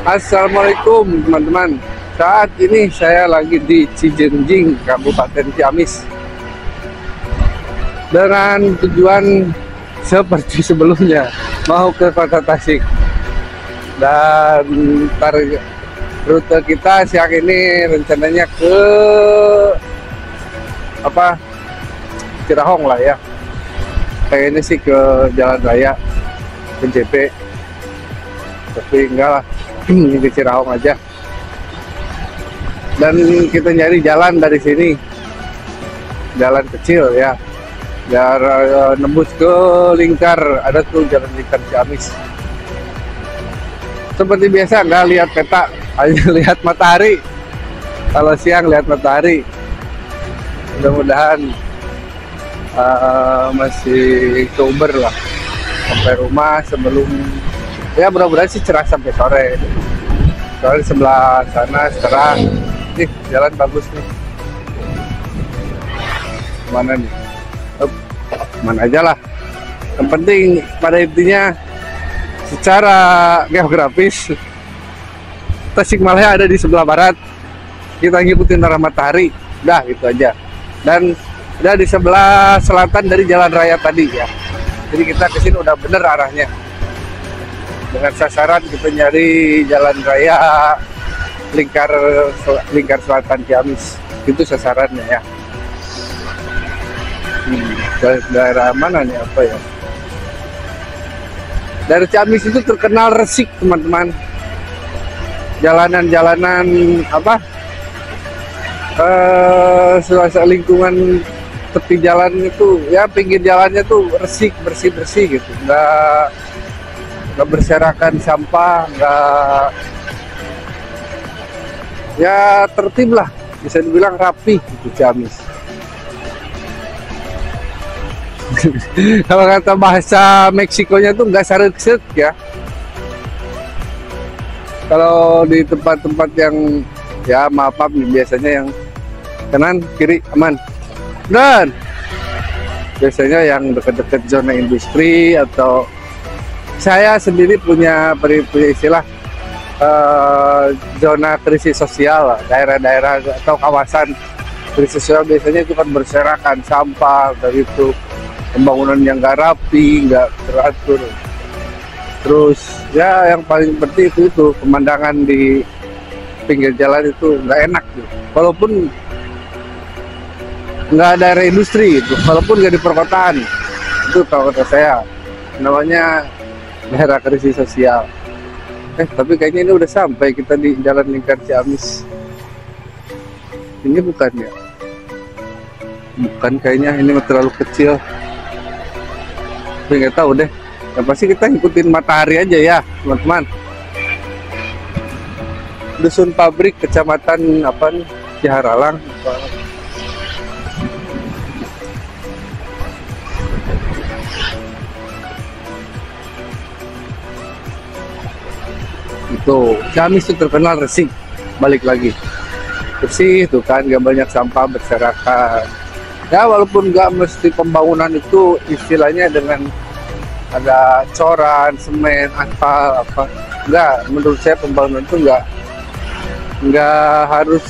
Assalamualaikum teman-teman. Saat ini saya lagi di Cijenjing, Kabupaten Ciamis, dengan tujuan seperti sebelumnya, mau ke Kota Tasik. Dan target rute kita siang ini rencananya ke Cirahong lah ya. Kayaknya sih ke Jalan Raya, ke JP, tapi enggak lah, ini ke Cirahong aja. Dan kita nyari jalan dari sini, jalan kecil ya, biar nembus ke Lingkar. Ada tuh jalan Lingkar Ciamis. Seperti biasa nggak lihat peta, hanya lihat matahari. Kalau siang lihat matahari. Mudah-mudahan masih Oktober lah sampai rumah sebelum, ya mudah-mudahan sih cerah sampai sore. Soalnya sebelah sana cerah. Nih jalan bagus nih. Mana nih? Mana aja lah. Yang penting pada intinya secara geografis Tasikmalaya ada di sebelah barat. Kita ngikutin arah matahari. Udah gitu aja. Dan udah di sebelah selatan dari jalan raya tadi ya. Jadi kita kesini udah bener arahnya. Dengan sasaran kita nyari jalan raya lingkar selatan Ciamis. Itu sasarannya ya. Daerah mana nih apa ya? Dari Ciamis itu terkenal resik teman-teman. Jalanan-jalanan suasana lingkungan tepi jalan itu ya, pinggir jalannya tuh resik, bersih-bersih gitu, nggak berserakan sampah, nggak, ya tertib lah, bisa dibilang rapi gitu Ciamis. Kalau kata bahasa Meksikonya tuh nggak saret-seret ya. Kalau di tempat-tempat yang ya maaf nih, biasanya yang kanan kiri aman, dan biasanya yang dekat-dekat zona industri, atau saya sendiri punya istilah zona krisis sosial, daerah-daerah atau kawasan krisis sosial biasanya itu kan berserakan sampah, dari itu pembangunan yang nggak rapi, nggak teratur. Terus ya yang paling penting itu pemandangan di pinggir jalan itu nggak enak gitu. Walaupun nggak ada daerah industri gitu, walaupun nggak di perkotaan, itu kalau kata saya namanya daerah krisis sosial. Tapi kayaknya ini udah sampai kita di Jalan Lingkar Ciamis. Ini bukan ya? Bukan kayaknya, ini terlalu kecil. Tapi nggak tahu deh. Yang pasti kita ngikutin matahari aja ya teman-teman. Dusun Pabrik, Kecamatan Ciharalang. Itu Ciamis itu terkenal resik, balik lagi bersih tuh kan, gak banyak sampah berserakan ya. Walaupun gak mesti pembangunan itu istilahnya dengan ada coran, semen, aspal enggak. Menurut saya pembangunan itu enggak harus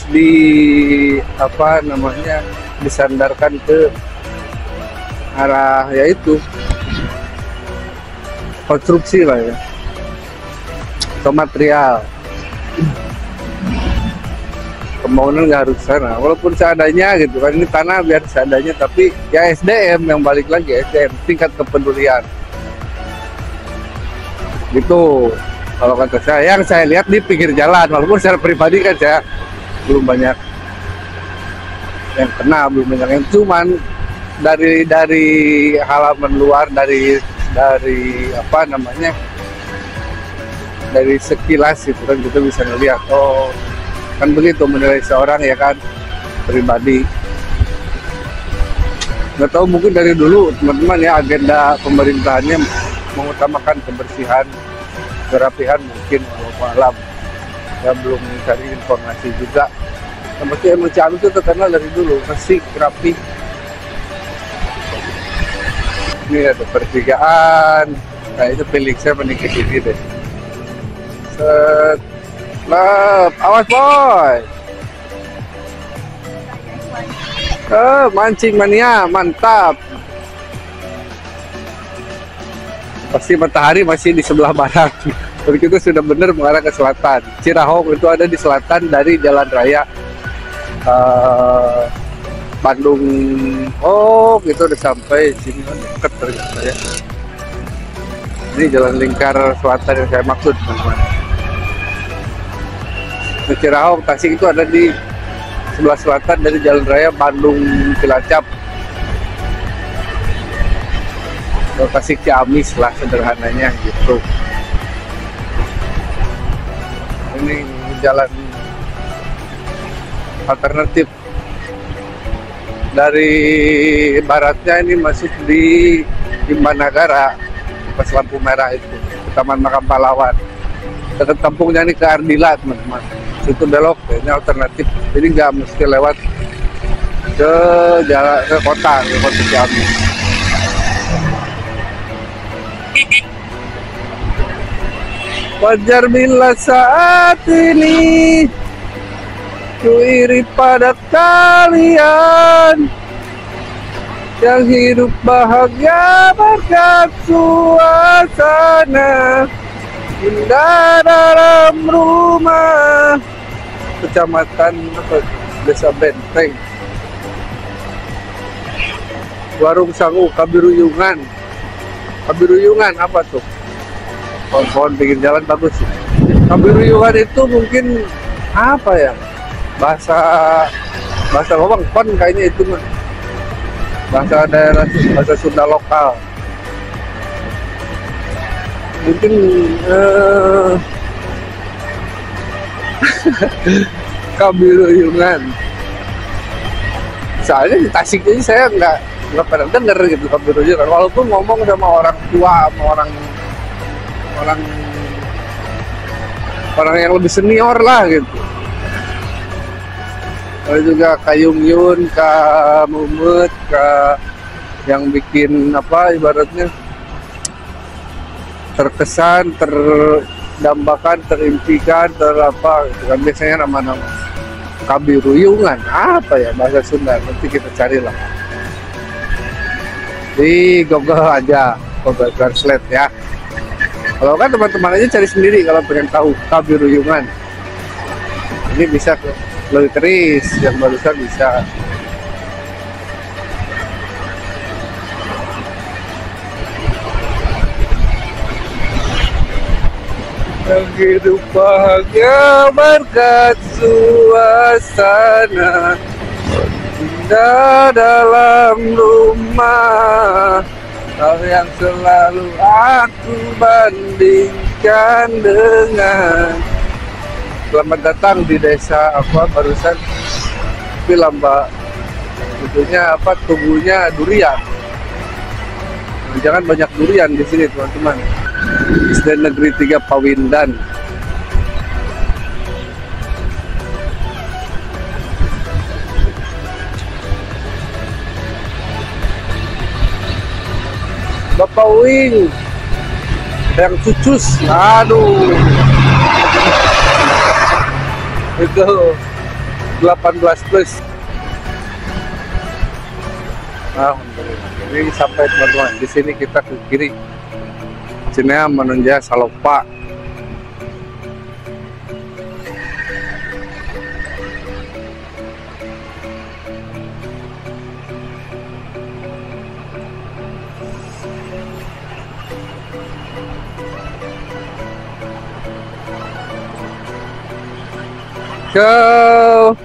disandarkan ke arah yaitu konstruksi lah ya, atau material. Pembangunan nggak harus sana, walaupun seadanya gitu kan, ini tanah biar seadanya, tapi ya SDM yang balik lagi, SDM tingkat kepedulian gitu. Kalau kata saya, yang saya lihat di pinggir jalan, walaupun secara pribadi kan saya belum banyak yang kena, belum banyak yang, cuman dari halaman luar, dari dari sekilas gitu kan, kita bisa ngeliat, oh kan begitu menilai seorang ya kan, pribadi. Nggak tahu, mungkin dari dulu teman-teman ya agenda pemerintahannya mengutamakan kebersihan, kerapihan, mungkin malam ya, belum mencari informasi juga. Tapi emang Ciamis itu terkenal dari dulu bersih, rapi. Ini ada pertigaan, nah itu pilih saya menikah ini deh. Set. Lep, awas boy. Mancing mania, mantap. Pasti matahari masih di sebelah barat. Tapi kita sudah benar mengarah ke selatan. Cirahong itu ada di selatan dari jalan raya Bandung. Oh, gitu udah sampai sini kan dekat ternyata ya. Ini jalan lingkar selatan yang saya maksud, teman-teman. Cirahong, Tasik itu ada di sebelah selatan dari jalan raya Bandung Cilacap. Tasik Ciamis lah sederhananya gitu. Ini jalan alternatif dari baratnya, ini masuk di Imbanagara pas lampu merah itu Taman Makam Pahlawan. Dekat kampungnya ini ke Ardila, teman-teman. Situ belok, ini alternatif. Jadi nggak mesti lewat ke jalan ke kota Ciamis. Wajar bila saat ini ku iri pada kalian yang hidup bahagia berkat suasana indah dalam rumah. Kecamatan Desa Benteng, Warung Sangu, Kabiruyungan. Kabiruyungan apa tuh? Pohon-pohon pinggir jalan bagus sih. Kabiruyungan itu mungkin apa ya? Bahasa Wewengkon kayaknya itu mah. Bahasa daerah, bahasa Sunda lokal. Mungkin Kabiruyungan. Soalnya di Tasik ini saya nggak pernah dengar gitu Kabiruyungan. Walaupun ngomong sama orang tua, sama orang yang lebih senior lah gitu. Lalu juga Kayung Yun, Kak Mumet, Kak yang bikin apa ibaratnya terkesan, terdambakan, terimpikan, terapa gitu kan, biasanya nama-nama. Kabiruyungan apa ya bahasa Sunda, nanti kita carilah di Google aja, Google Translate ya. Kalau kan teman-teman aja cari sendiri kalau pengen tahu Kabiruyungan. Ini bisa lebih keris, yang barusan bisa. Hidup bahagia berkat suasana indah dalam rumah. Hal yang selalu aku bandingkan dengan. Selamat datang di desa apa barusan film Mbak. Tentunya apa, tumbuhnya durian. Jangan banyak durian di sini teman-teman. SD Negeri 3 Pawindan. Bapak Wing yang cucus, aduh itu 18+. Alhamdulillah, ini sampai teman-teman. Di sini kita ke kiri, sini menunjuk Salopa. Kau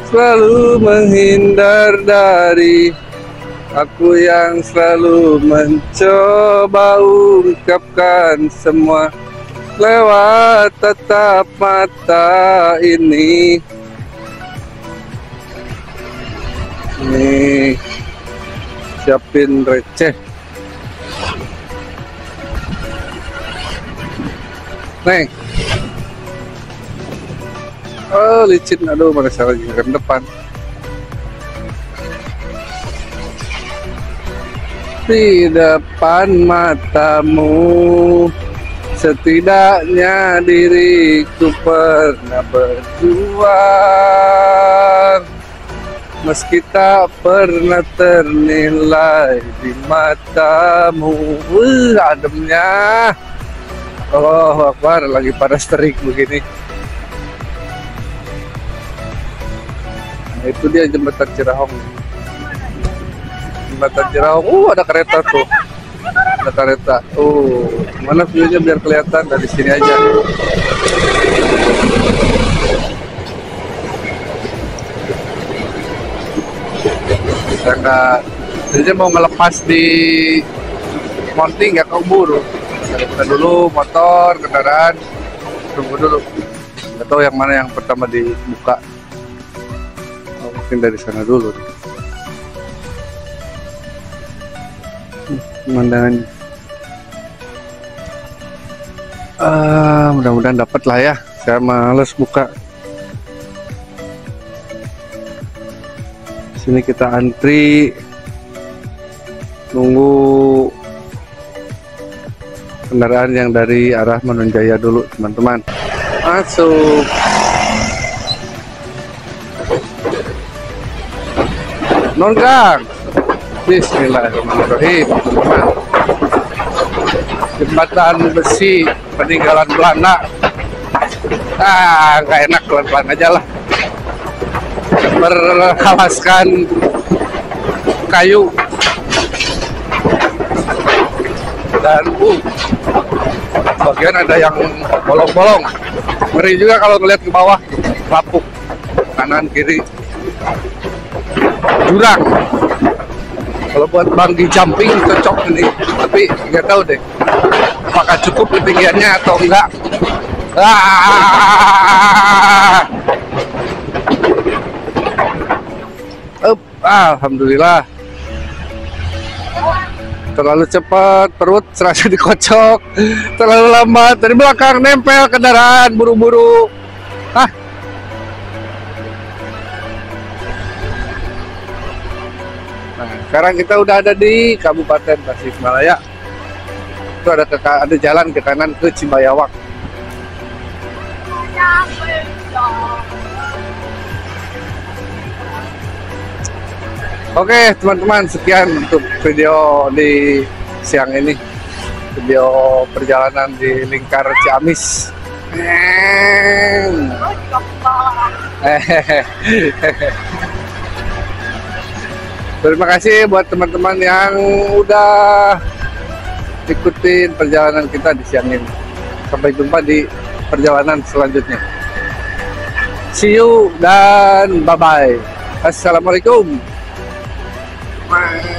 selalu menghindar dari aku yang selalu mencoba ungkapkan semua lewat tatap mata ini. Nih, siapin receh. Neng. Oh, licin, aduh, mana saya lagi ke depan. Di depan matamu Setidaknya diriku pernah berjuang, meski tak pernah ternilai di matamu. Ademnya. Oh, Akbar, lagi pada terik begini. Nah, itu dia jembatan Cirahong. Jembatan Cirahong. Ada kereta tuh. Ada kereta. Mana view-nya biar kelihatan dari sini aja. Karena dia mau ngelepas di mounting ya keburu. Kita dulu motor, kendaraan, tunggu dulu. Nggak tahu yang mana yang pertama dibuka. Mungkin dari sana dulu. Pemandangan. Mudah-mudahan dapat lah ya. Saya males buka. Sini kita antri nunggu kendaraan yang dari arah Manunjaya dulu, teman-teman. Masuk. Nonggang. Bismillahirrahmanirrahim, teman-teman. Jembatan besi peninggalan Belanda. Nggak enak, pelan-pelan aja lah. Berhalaskan kayu dan bagian ada yang bolong-bolong. Ngeri juga kalau ngeliat ke bawah, lapuk kanan kiri jurang. Kalau buat bungee jumping cocok ini, tapi nggak tahu deh apakah cukup ketinggiannya atau enggak. Alhamdulillah. Terlalu cepat, perut serasa dikocok. Terlalu lambat, dari belakang nempel kendaraan, buru-buru. Nah, sekarang kita udah ada di Kabupaten Tasikmalaya. Itu ada jalan ke kanan ke Cibayawak. Oke teman-teman, sekian untuk video di siang ini. Video perjalanan di lingkar Ciamis. Terima kasih buat teman-teman yang udah ikutin perjalanan kita di siang ini. Sampai jumpa di perjalanan selanjutnya. See you dan bye-bye. Assalamualaikum. Bye.